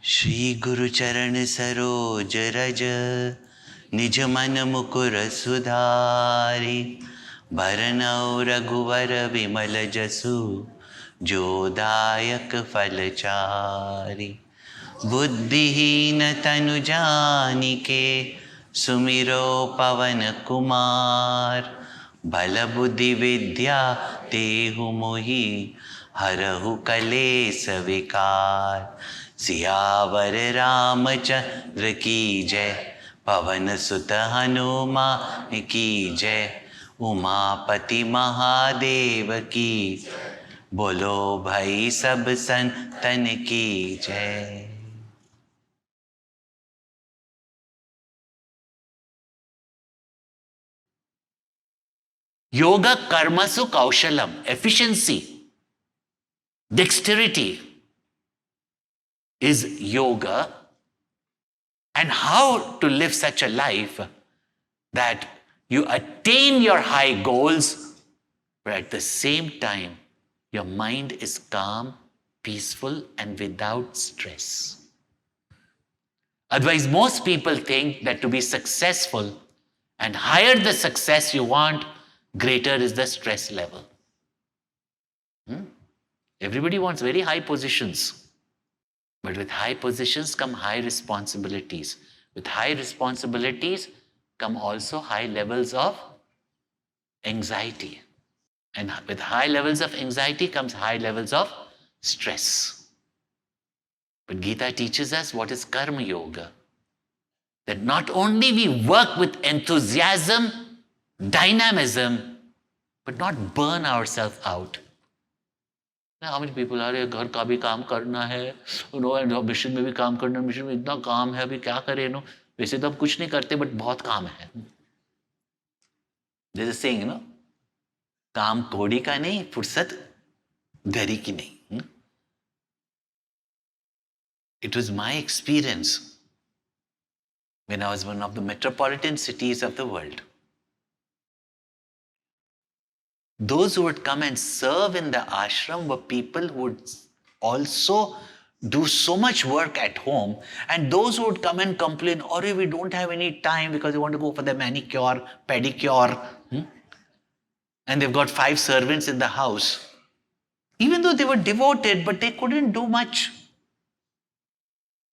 श्री गुरु चरण सरोज रज निज मन मुकुर सुधारी भरनौ रघुवर विमल जसु जो दायक फलचारी। बुद्धिहीन तनु जानिके सुमिरो पवन कुमार। बल बुद्धि विद्या तेहु मोहि हरहु कलेस विकार। सियावर रामचंद्र की जय पवन सुत हनुमान की जय। उमापति महादेव की बोलो भाई सब संतन की जय। Yoga karmasu kaushalam, efficiency, dexterity is yoga, and how to live such a life that you attain your high goals, but at the same time, your mind is calm, peaceful, and without stress. Otherwise, most people think that to be successful and higher the success you want, greater is the stress level. Everybody wants very high positions. But with high positions come high responsibilities. With high responsibilities come also high levels of anxiety. And with high levels of anxiety comes high levels of stress. But Gita teaches us what is karma yoga. That not only we work with enthusiasm, dynamism, but not burn ourselves out. How many people are घर का भी काम करना है, mission में भी काम करना, मिशन में इतना काम है, अभी क्या करें, वैसे तो अब कुछ नहीं करते, बट बहुत काम है. There's a saying, काम कोड़ी का नहीं, फुर्सत घड़ी की नहीं. It was my experience when I was one of the metropolitan cities of the world. Those who would come and serve in the ashram were people who would also do so much work at home, and those who would come and complain, "Oh, we don't have any time because we want to go for the manicure, pedicure," and they've got 5 servants in the house. Even though they were devoted, but they couldn't do much.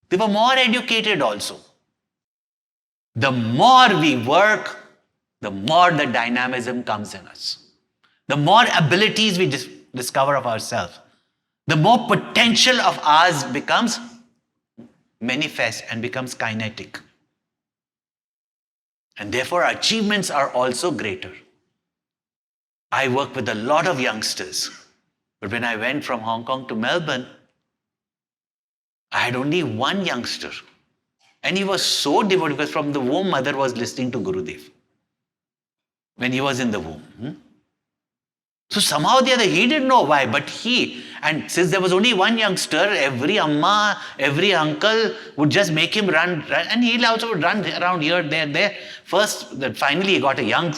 They were more educated also. The more we work, the more the dynamism comes in us. The more abilities we discover of ourselves, the more potential of ours becomes manifest and becomes kinetic. And therefore, our achievements are also greater. I work with a lot of youngsters, but when I went from Hong Kong to Melbourne, I had only one youngster. And he was so devoted because from the womb, mother was listening to Gurudev when he was in the womb. So somehow or the other, he didn't know why, but and since there was only one youngster, every amma, every uncle would just make him run, and he'll also run around here, there. First, finally he got a young,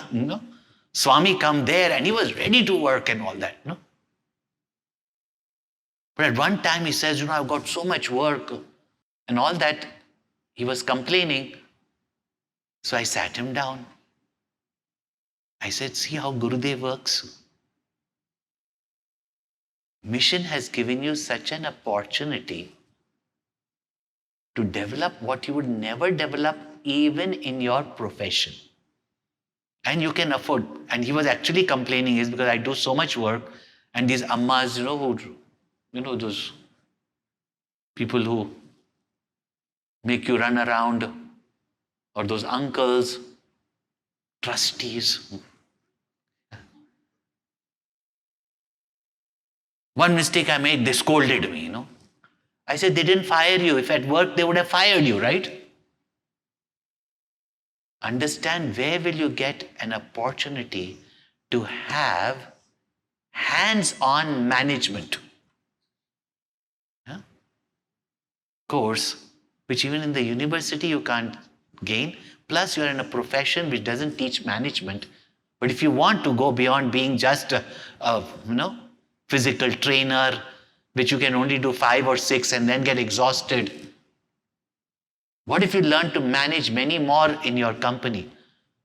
Swami come there, and he was ready to work and all that, But at one time he says, I've got so much work and all that. He was complaining. So I sat him down. I said, see how Gurudev works. Mission has given you such an opportunity to develop what you would never develop even in your profession. And you can afford. And he was actually complaining is because I do so much work, and these ammas, those people who make you run around, or those uncles, trustees. One mistake I made, they scolded me, I said, they didn't fire you. If at work, they would have fired you, right? Understand where will you get an opportunity to have hands-on management. Course, which even in the university you can't gain. Plus, you're in a profession which doesn't teach management. But if you want to go beyond being just a physical trainer, which you can only do 5 or 6 and then get exhausted, What if you learn to manage many more in your company?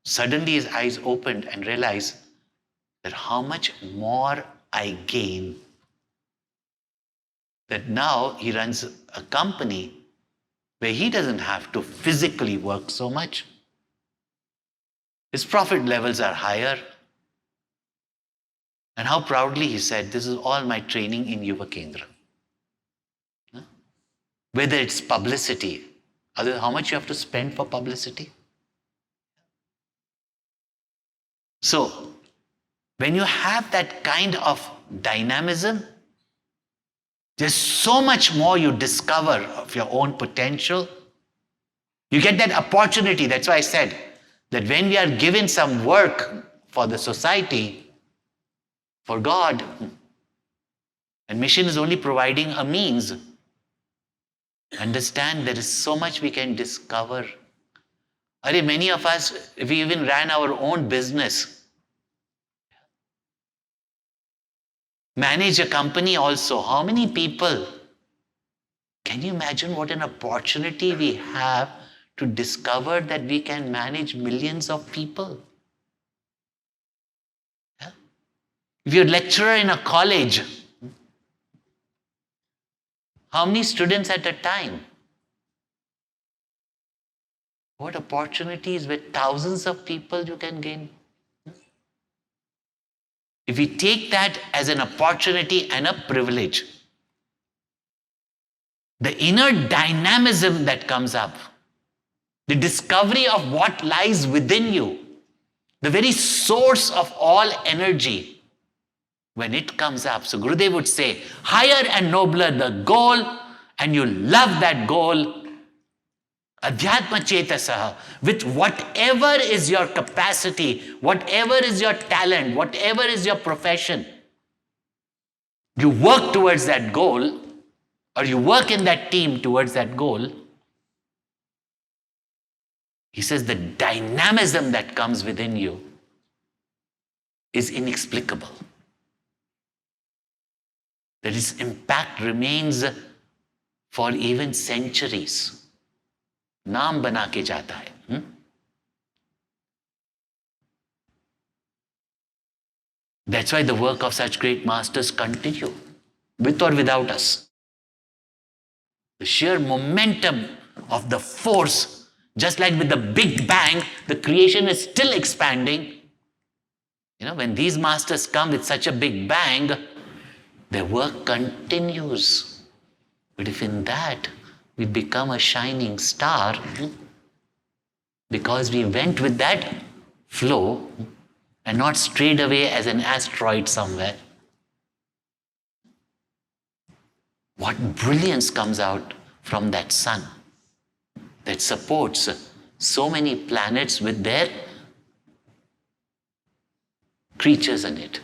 Suddenly his eyes opened and realized that how much more I gain. That now he runs a company where he doesn't have to physically work so much. His profit levels are higher. And how proudly he said, this is all my training in Yuva Kendra. Whether it's publicity, how much you have to spend for publicity? So, when you have that kind of dynamism, there's so much more you discover of your own potential. You get that opportunity. That's why I said that when we are given some work for the society, for God, and mission is only providing a means, understand there is so much we can discover. Many of us, if we even ran our own business, manage a company also, how many people? Can you imagine what an opportunity we have to discover that we can manage millions of people? Yeah? If you're a lecturer in a college, how many students at a time? What opportunities with thousands of people you can gain? If we take that as an opportunity and a privilege, the inner dynamism that comes up, the discovery of what lies within you, the very source of all energy, when it comes up. So Gurudev would say, higher and nobler the goal, and you love that goal, Adhyatma Chetasaha, with whatever is your capacity, whatever is your talent, whatever is your profession, you work towards that goal, or you work in that team towards that goal. He says the dynamism that comes within you is inexplicable. That its impact remains for even centuries. नाम बना के जाता है. That's why the work of such great masters continue, with or without us. The sheer momentum of the force, just like with the Big Bang, the creation is still expanding. When these masters come with such a big bang, their work continues. But if in that we become a shining star, because we went with that flow and not strayed away as an asteroid somewhere, what brilliance comes out from that sun that supports so many planets with their creatures in it.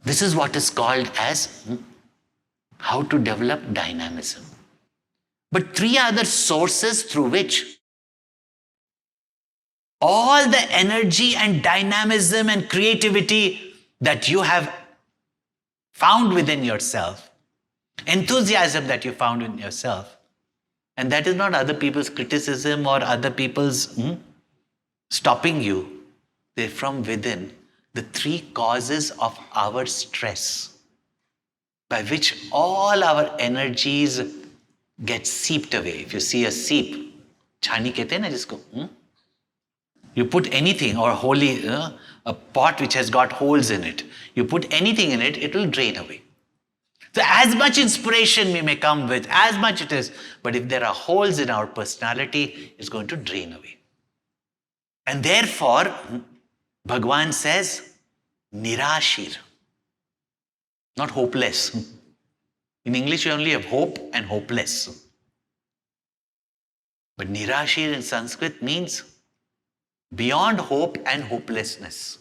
This is what is called as how to develop dynamism. But three other sources through which all the energy and dynamism and creativity that you have found within yourself, enthusiasm that you found in yourself, and that is not other people's criticism or other people's stopping you, they're from within. The three causes of our stress, by which all our energies get seeped away. If you see a seep, chani kehte hain na jisko, you put anything, or holy, a pot which has got holes in it, you put anything in it, it will drain away. So as much inspiration we may come with, as much it is, but if there are holes in our personality, it's going to drain away. And therefore, Bhagwan says, nirashir, not hopeless. In English, you only have hope and hopeless. But nirashir in Sanskrit means beyond hope and hopelessness.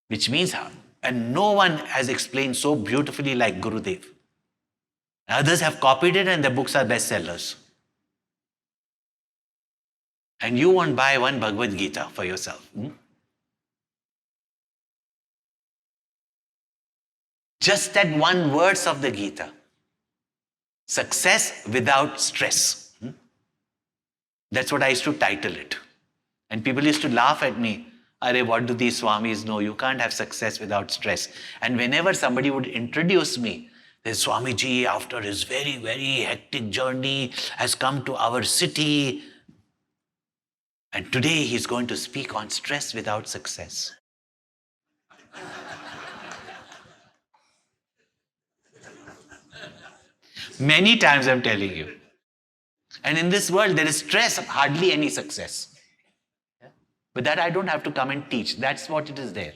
Which means, and no one has explained so beautifully like Gurudev. Others have copied it and their books are bestsellers. And you won't buy one Bhagavad Gita for yourself. Just that one verse of the Gita. Success without stress. That's what I used to title it. And people used to laugh at me. Arey, what do these Swamis know? You can't have success without stress. And whenever somebody would introduce me, the Swamiji, after his very, very hectic journey, has come to our city. And today he's going to speak on stress without success. Many times I'm telling you. And in this world, there is stress, hardly any success. But that I don't have to come and teach. That's what it is there.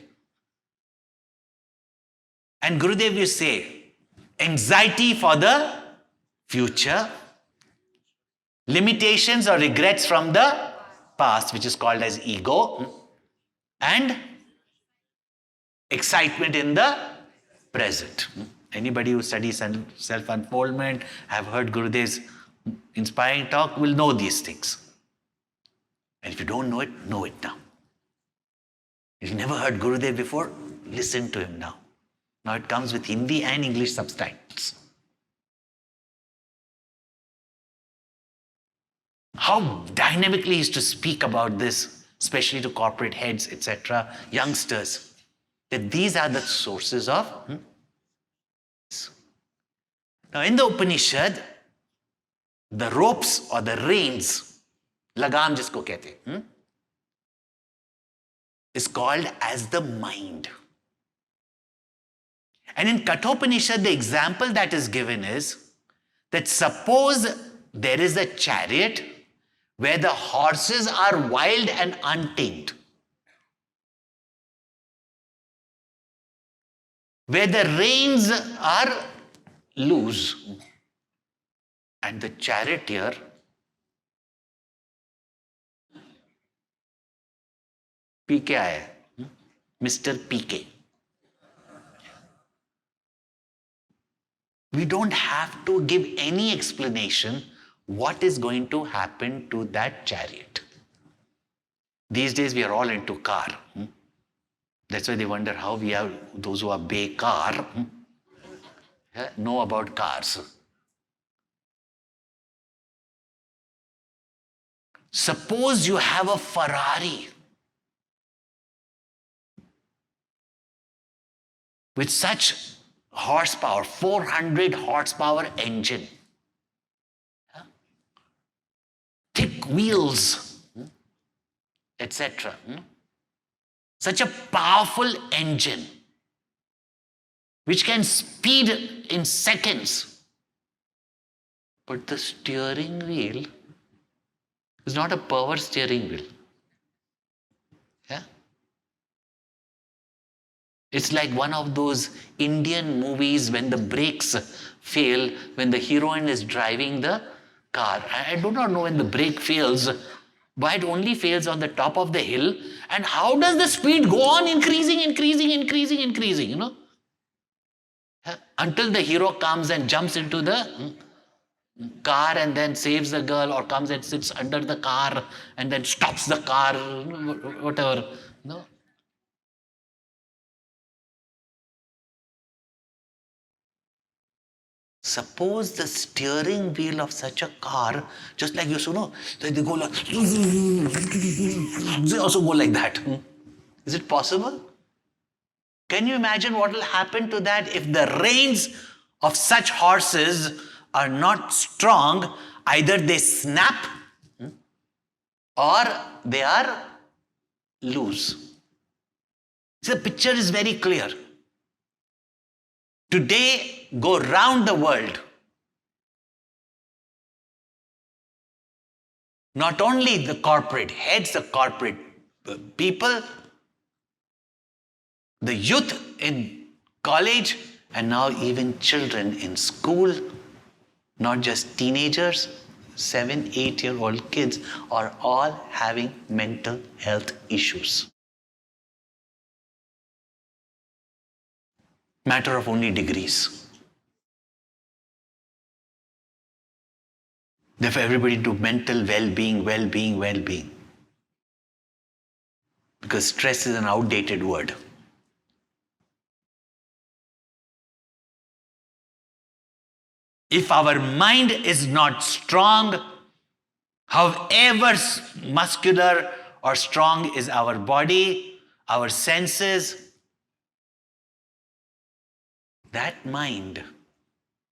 And Gurudev will say, anxiety for the future, limitations or regrets from the past, which is called as ego, and excitement in the present. Anybody who studies self-unfoldment, have heard Gurudev's inspiring talk, will know these things. And if you don't know it now. If you never heard Gurudev before, listen to him now. Now it comes with Hindi and English subtitles. How dynamically he used to speak about this, especially to corporate heads, etc., youngsters, that these are the sources of. Now in the Upanishad, the ropes or the reins, lagam jisko kehte, is called as the mind. And in Kathopanishad, the example that is given is that suppose there is a chariot where the horses are wild and untamed, where the reins are loose, and the charioteer PK aaya hai, Mr. PK. We don't have to give any explanation what is going to happen to that chariot. These days we are all into car. That's why they wonder how we have those who are bekar know about cars. Suppose you have a Ferrari with such horsepower, 400 horsepower engine, thick wheels, etc. Such a powerful engine which can speed in seconds. But the steering wheel is not a power steering wheel. Yeah? It's like one of those Indian movies when the brakes fail, when the heroine is driving the car. I do not know when the brake fails, but it only fails on the top of the hill. And how does the speed go on increasing, you know? Until the hero comes and jumps into the car and then saves the girl, or comes and sits under the car and then stops the car, whatever. No. Suppose the steering wheel of such a car, just like you know, they go like, they also go like that. Is it possible? Can you imagine what will happen to that if the reins of such horses are not strong? Either they snap or they are loose. So the picture is very clear. Today, go round the world. Not only the corporate heads, the corporate people, the youth in college, and now even children in school, not just teenagers, 7, 8-year-old kids are all having mental health issues. Matter of only degrees. Therefore, everybody do mental well-being. Because stress is an outdated word. If our mind is not strong, However muscular or strong is our body, our senses, that mind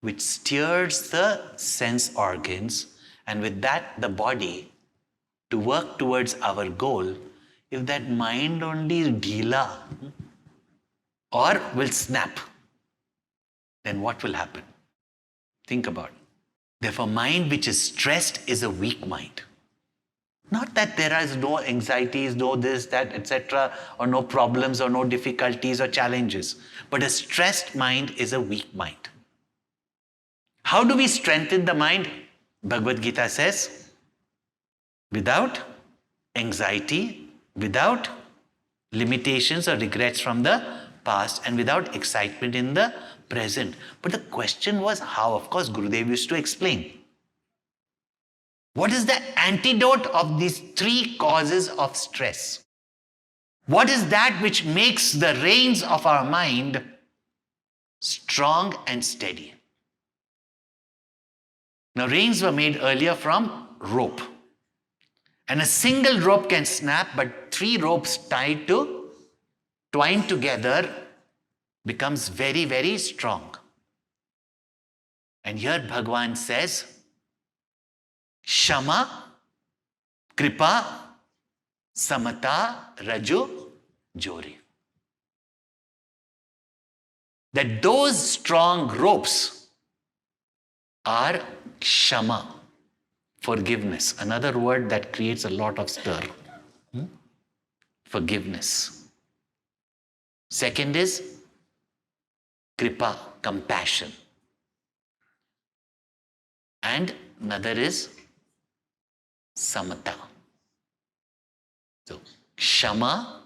which steers the sense organs and with that the body to work towards our goal, if that mind only is dheela or will snap, then what will happen? Think about it. Therefore, mind which is stressed is a weak mind. Not that there is no anxieties, no this, that, etc., or no problems, or no difficulties, or challenges. But a stressed mind is a weak mind. How do we strengthen the mind? Bhagavad Gita says, without anxiety, without limitations or regrets from the past, and without excitement in the present. But the question was how? Of course, Gurudev used to explain. What is the antidote of these three causes of stress? What is that which makes the reins of our mind strong and steady? Now, reins were made earlier from rope. And a single rope can snap, but three ropes twined together becomes very, very strong. And here Bhagavan says, Shama, Kripa, Samata, Raju, Jori. That those strong ropes are Shama, forgiveness. Another word that creates a lot of stir. Forgiveness. Second is Kripa, compassion. And another is Samata. So, Shama,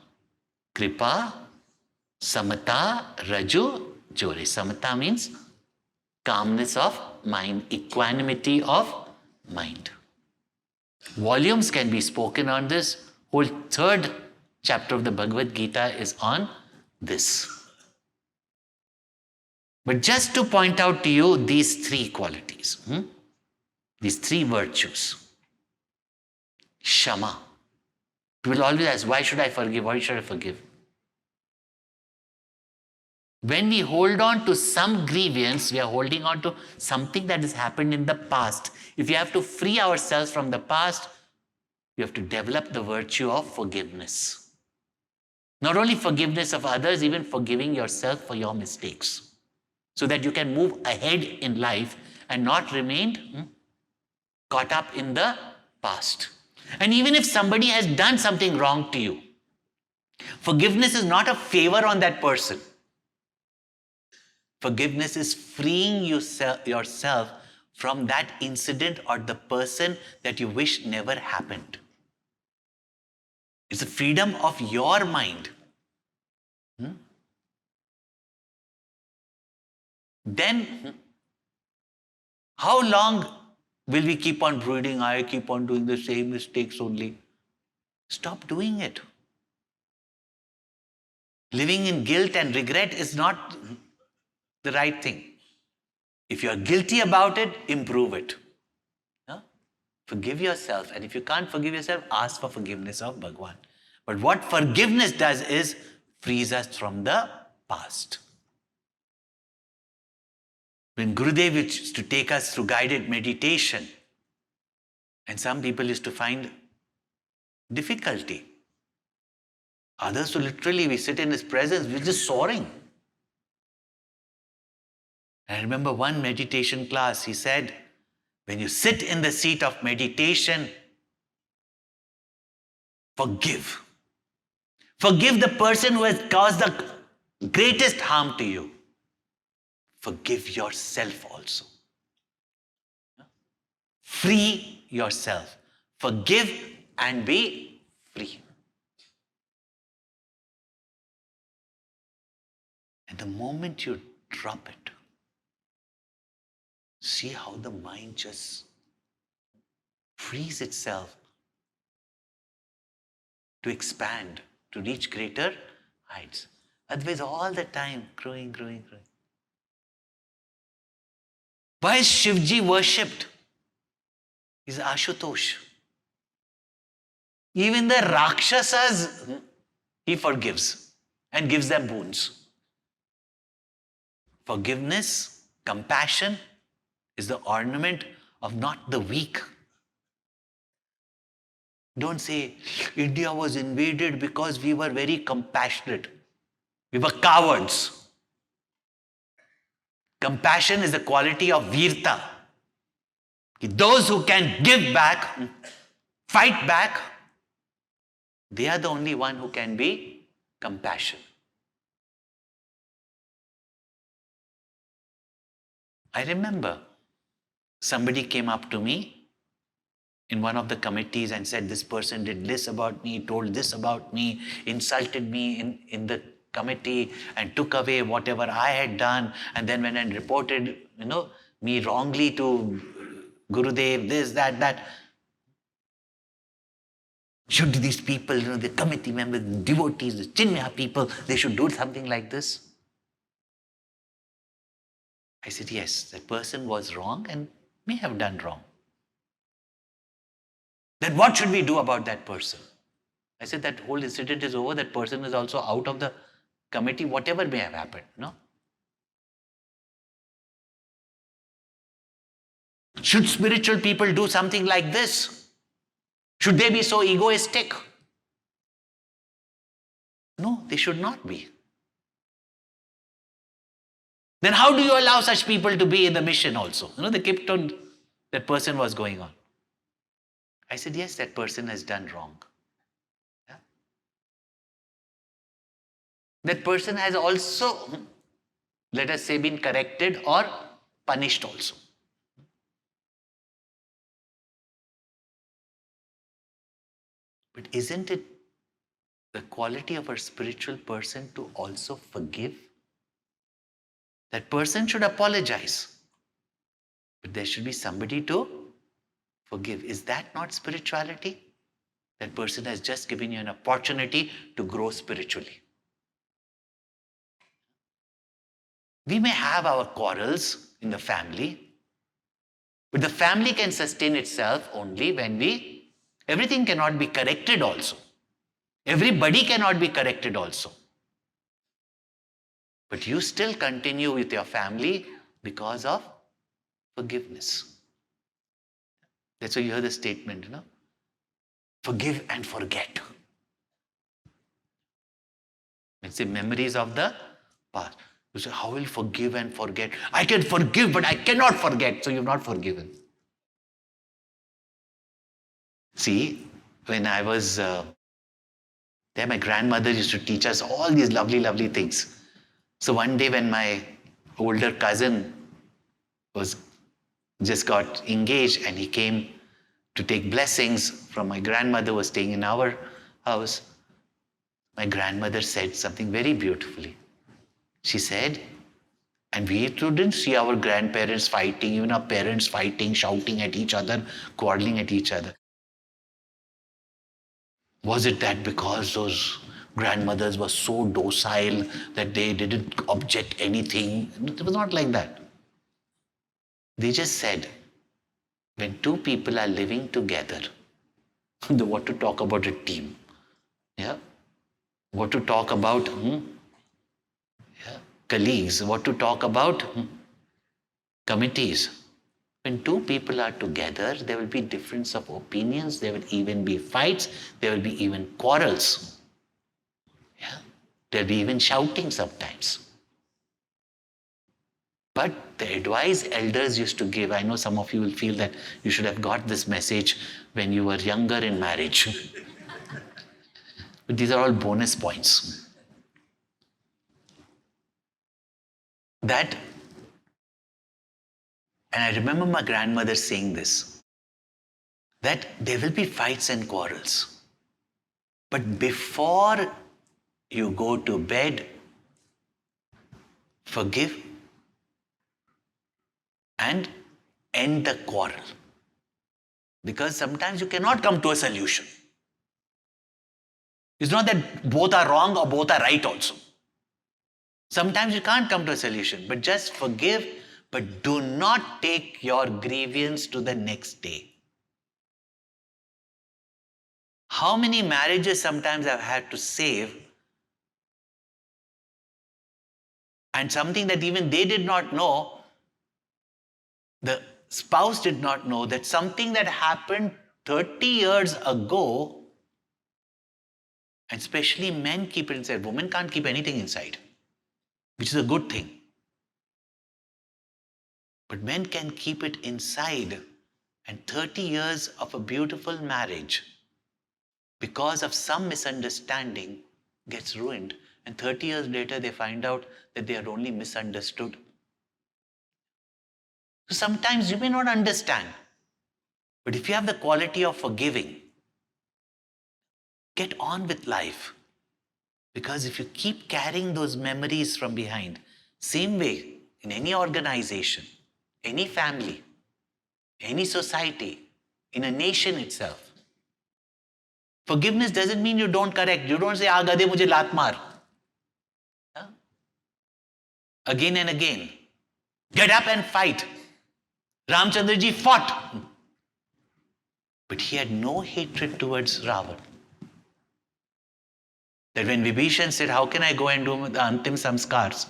Kripa, Samata, Raju, Jori. Samata means calmness of mind, equanimity of mind. Volumes can be spoken on this. Whole third chapter of the Bhagavad Gita is on this. But just to point out to you these three qualities, these three virtues. Shama. You will always ask, why should I forgive? Why should I forgive? When we hold on to some grievance, we are holding on to something that has happened in the past. If you have to free ourselves from the past, you have to develop the virtue of forgiveness. Not only forgiveness of others, even forgiving yourself for your mistakes. So that you can move ahead in life and not remain caught up in the past. And even if somebody has done something wrong to you, forgiveness is not a favor on that person. Forgiveness is freeing yourself from that incident or the person that you wish never happened. It's the freedom of your mind. Then, how long will we keep on brooding? I keep on doing the same mistakes only. Stop doing it. Living in guilt and regret is not the right thing. If you are guilty about it, improve it. Forgive yourself. And if you can't forgive yourself, ask for forgiveness of Bhagwan. But what forgiveness does is frees us from the past. When Gurudev used to take us through guided meditation, and some people used to find difficulty. Others to literally, we sit in his presence, we're just soaring. I remember one meditation class, he said, when you sit in the seat of meditation, forgive. Forgive the person who has caused the greatest harm to you. Forgive yourself also. Free yourself. Forgive and be free. And the moment you drop it, see how the mind just frees itself to expand, to reach greater heights. Otherwise, all the time, growing. Why is Shivji worshipped? He's Ashutosh. Even the Rakshasas, he forgives and gives them boons. Forgiveness, compassion is the ornament of not the weak. Don't say India was invaded because we were very compassionate. We were cowards. Compassion is the quality of virta. Those who can give back, fight back, they are the only one who can be compassion. I remember somebody came up to me in one of the committees and said, this person did this about me, told this about me, insulted me in the committee and took away whatever I had done, and then went and reported, me wrongly to Gurudev, this, that. Should these people, the committee members, the devotees, the Chinmaya people, they should do something like this? I said, yes, that person was wrong and may have done wrong. Then what should we do about that person? I said, that whole incident is over. That person is also out of the committee, whatever may have happened. No? Should spiritual people do something like this? Should they be so egoistic? No, they should not be. Then how do you allow such people to be in the mission also? The Kipton, that person was going on. I said, yes, that person has done wrong. Yeah? That person has also, let us say, been corrected or punished also. But isn't it the quality of a spiritual person to also forgive? That person should apologize. But there should be somebody to forgive. Is that not spirituality? That person has just given you an opportunity to grow spiritually. We may have our quarrels in the family, but the family can sustain itself only when everything cannot be corrected also. Everybody cannot be corrected also. But you still continue with your family because of forgiveness. That's why you hear the statement, forgive and forget. It's the memories of the past. You say, how will forgive and forget? I can forgive, but I cannot forget. So you've not forgiven. See, when I was there, my grandmother used to teach us all these lovely, lovely things. So one day when my older cousin was just got engaged and he came to take blessings from my grandmother who was staying in our house, my grandmother said something very beautifully. She said, and we didn't see our grandparents fighting, even our parents fighting, shouting at each other, quarreling at each other. Was it that because those grandmothers were so docile that they didn't object anything? It was not like that. They just said, when two people are living together, what to talk about a team? Yeah? What to talk about colleagues? What to talk about committees? When two people are together, there will be difference of opinions, there will even be fights, there will be even quarrels. Yeah? There will be even shouting sometimes. But the advice elders used to give, I know some of you will feel that you should have got this message when you were younger in marriage. But these are all bonus points. And I remember my grandmother saying this, that there will be fights and quarrels. But before you go to bed, forgive and end the quarrel. Because sometimes you cannot come to a solution. It's not that both are wrong or both are right also. Sometimes you can't come to a solution, but just forgive, but do not take your grievance to the next day. How many marriages sometimes I've had to save, and something that even they did not know, the spouse did not know, that something that happened 30 years ago, and especially men keep it inside. Women can't keep anything inside, which is a good thing. But men can keep it inside, and 30 years of a beautiful marriage, because of some misunderstanding, gets ruined. And 30 years later, they find out that they are only misunderstood. So sometimes you may not understand, but if you have the quality of forgiving, get on with life. Because if you keep carrying those memories from behind, same way in any organization, any family, any society, in a nation itself, forgiveness doesn't mean you don't correct. You don't say, "Ah, gade mujhe laat maar." Huh? Again and again. Get up and fight. Ramchandra ji fought. But he had no hatred towards Ravan. That when Vibhishana said, "How can I go and do the Antim Samskars?"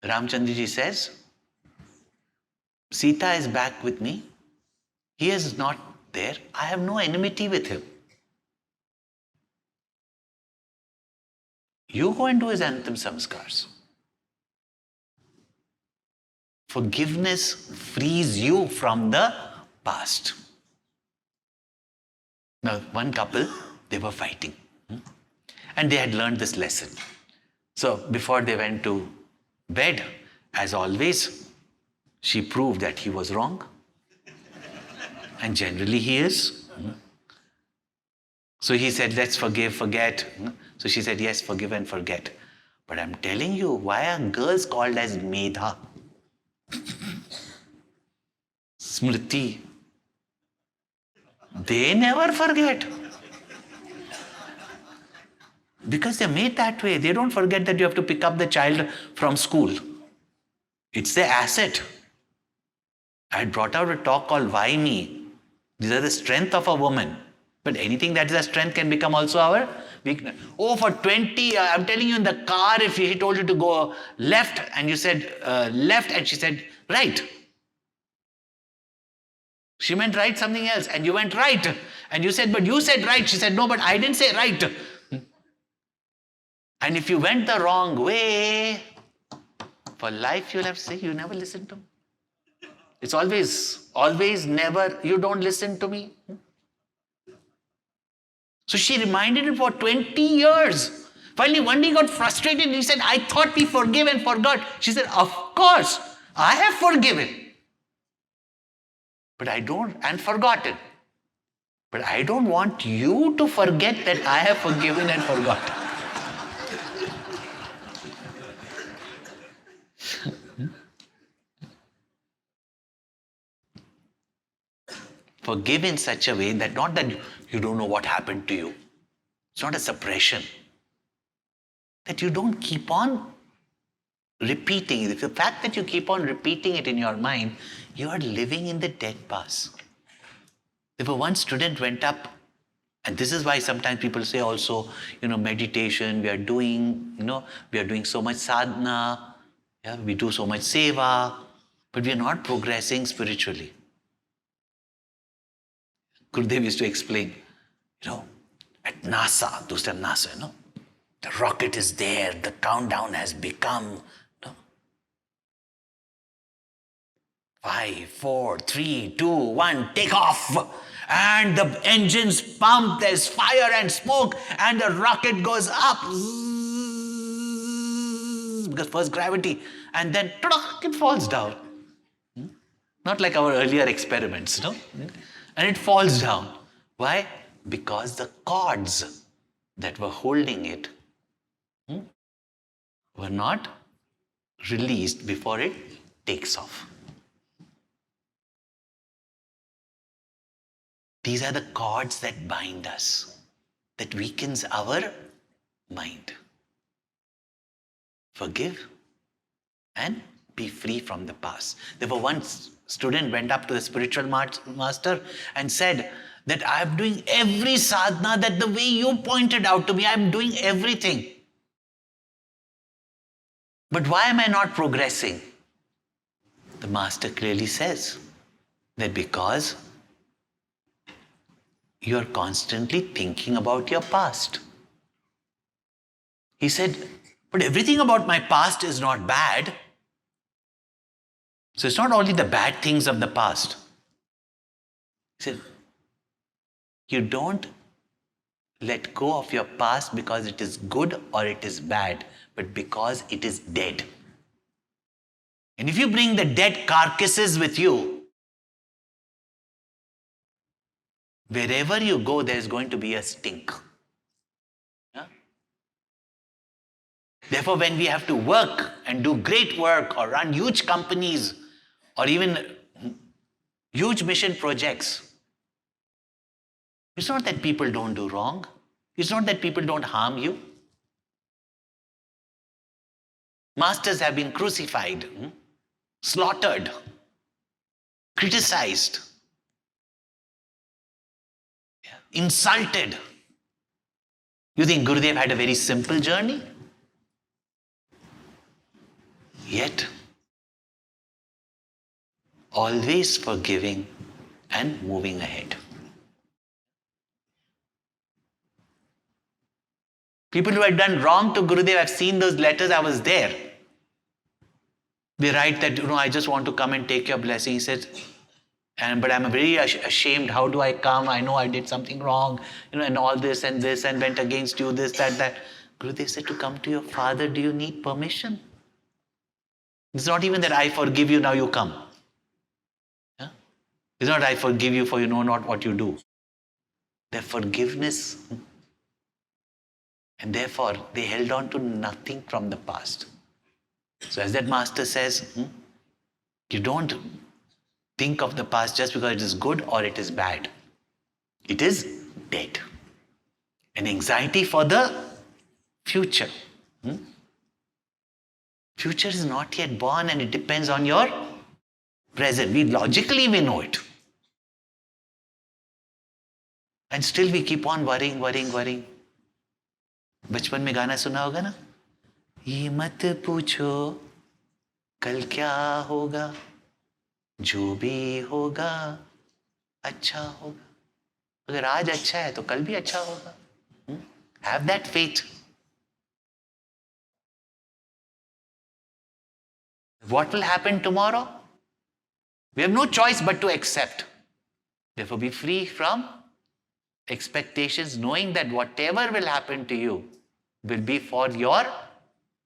Ramchandra ji says, "Sita is back with me. He is not there. I have no enmity with him. You go and do his Antim Samskars." Forgiveness frees you from the past. Now, one couple, they were fighting. And they had learned this lesson. So, before they went to bed, as always, she proved that he was wrong. And generally he is. So he said, "Let's forgive, forget." So she said, "Yes, forgive and forget." But I'm telling you, why are girls called as Medha? Smriti. They never forget. Because they're made that way. They don't forget that you have to pick up the child from school. It's their asset. I had brought out a talk called "Why Me?" These are the strength of a woman. But anything that is a strength can become also our weakness. Oh, for 20, I'm telling you, in the car, if he told you to go left and you said left and she said right. She meant right something else and you went right. And you said, "But you said right." She said, "No, but I didn't say right." And if you went the wrong way, for life you'll have to say, "You never listened to me. It's always, never, you don't listen to me." So she reminded him for 20 years. Finally, one day he got frustrated and he said, "I thought we forgive and forgot." She said, "Of course, I have forgiven. But I don't, and forgotten. But I don't want you to forget that I have forgiven and forgotten." Forgive in such a way that not that you don't know what happened to you. It's not a suppression. That you don't keep on repeating it. The fact that you keep on repeating it in your mind, you are living in the dead past. Therefore, one student went up, and this is why sometimes people say also, meditation, we are doing so much sadhana, we do so much seva, but we are not progressing spiritually. Gurudev used to explain, at NASA, those times NASA, the rocket is there, the countdown has become 5, 4, 3, 2, 1, take off. And the engines pump, there's fire and smoke, and the rocket goes up. Because first gravity, and then it falls down. Not like our earlier experiments, And it falls down. Why? Because the cords that were holding it were not released before it takes off. These are the cords that bind us, that weakens our mind. Forgive and be free from the past. Therefore, one student went up to the spiritual master and said, that I'm doing every sadhana, that the way you pointed out to me, I'm doing everything. But why am I not progressing? The master clearly says that because you're constantly thinking about your past. He said, but everything about my past is not bad. So it's not only the bad things of the past. He said, you don't let go of your past because it is good or it is bad, but because it is dead. And if you bring the dead carcasses with you, wherever you go, there is going to be a stink. Yeah? Therefore, when we have to work and do great work or run huge companies or even huge mission projects, it's not that people don't do wrong. It's not that people don't harm you. Masters have been crucified, slaughtered, criticized, insulted. You think Gurudev had a very simple journey? Yet, always forgiving and moving ahead. People who had done wrong to Gurudev, I've seen those letters, I was there. They write that, I just want to come and take your blessing. He says, but I'm very ashamed. How do I come? I know I did something wrong, and all this and went against you, this, that. Gurudev said, to come to your father, do you need permission? It's not even that I forgive you, now you come. Yeah? It's not I forgive you for you know not what you do. Their forgiveness. And therefore, they held on to nothing from the past. So as that master says, you don't think of the past just because it is good or it is bad. It is dead. And anxiety for the future. Future is not yet born and it depends on your present. Logically we know it. And still we keep on worrying. बचपन में गाना सुना होगा ना, ये मत पूछो कल क्या होगा, जो भी होगा अच्छा होगा. अगर आज अच्छा है तो कल भी अच्छा होगा. Have that faith. What will happen tomorrow? We have no choice but to accept. Therefore, be free from expectations, knowing that whatever will happen to you will be for your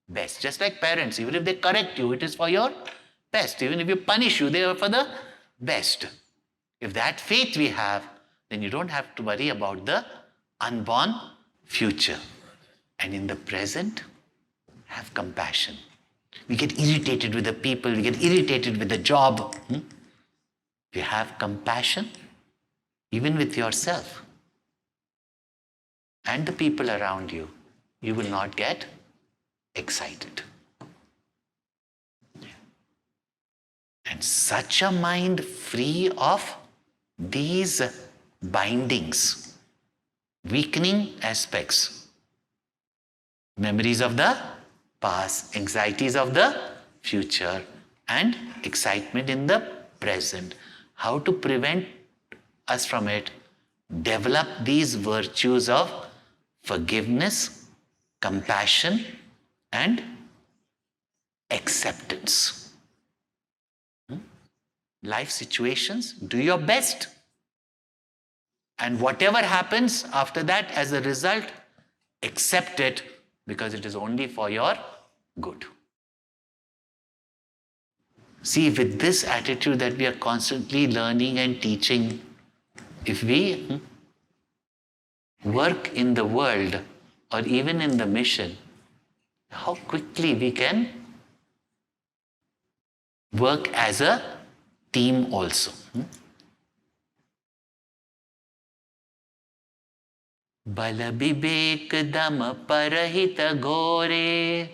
best. Just like parents, even if they correct you, it is for your best. Even if you punish you, they are for the best. If that faith we have, then you don't have to worry about the unborn future. And in the present, have compassion. We get irritated with the people, we get irritated with the job. If you have compassion, even with yourself and the people around you, you will not get excited. And such a mind free of these bindings, weakening aspects, memories of the past, anxieties of the future, and excitement in the present. How to prevent us from it? Develop these virtues of forgiveness, compassion, and acceptance. Life situations, do your best. And whatever happens after that, as a result, accept it, because it is only for your good. See, with this attitude that we are constantly learning and teaching, if we work in the world or even in the mission, how quickly we can work as a team also. बल विवेक दम परहित घोरे,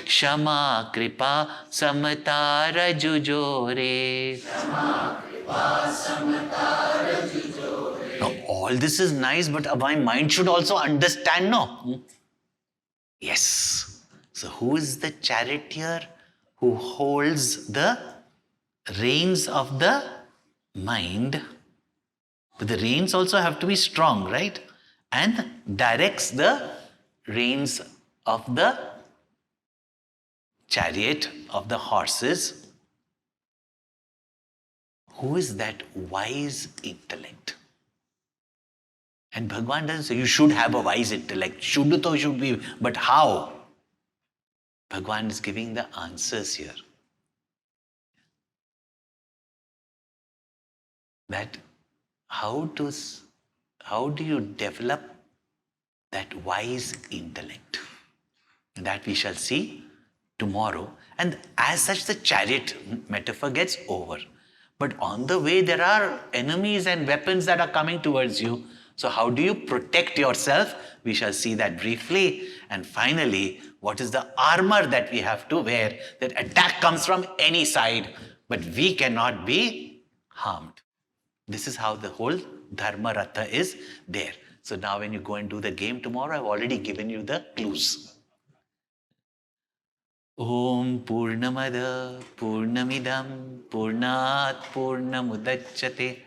Kshama Kripa Samata Rajujore. Now, all this is nice, but my mind should also understand, no? Yes. So, who is the charioteer who holds the reins of the mind? But the reins also have to be strong, right? And directs the reins of the chariot, of the horses. Who is that wise intellect? And Bhagavan doesn't say you should have a wise intellect. Should be, but how? Bhagavan is giving the answers here. That how do you develop that wise intellect? That we shall see tomorrow. And as such, the chariot metaphor gets over. But on the way, there are enemies and weapons that are coming towards you. So how do you protect yourself? We shall see that briefly. And finally, what is the armor that we have to wear? That attack comes from any side, but we cannot be harmed. This is how the whole Dharma Ratha is there. So now when you go and do the game tomorrow, I've already given you the clues. Om Purnamada Purnamidam Purnat Purnamudachyate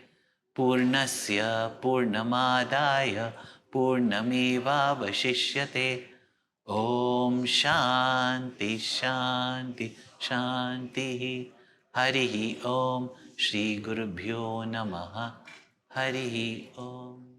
Purnasya Purnamadaya Purnameva Vashishyate. Om Shanti Shanti Shanti. Harihi Om Shri Gurubhyo Namaha. Harihi Om.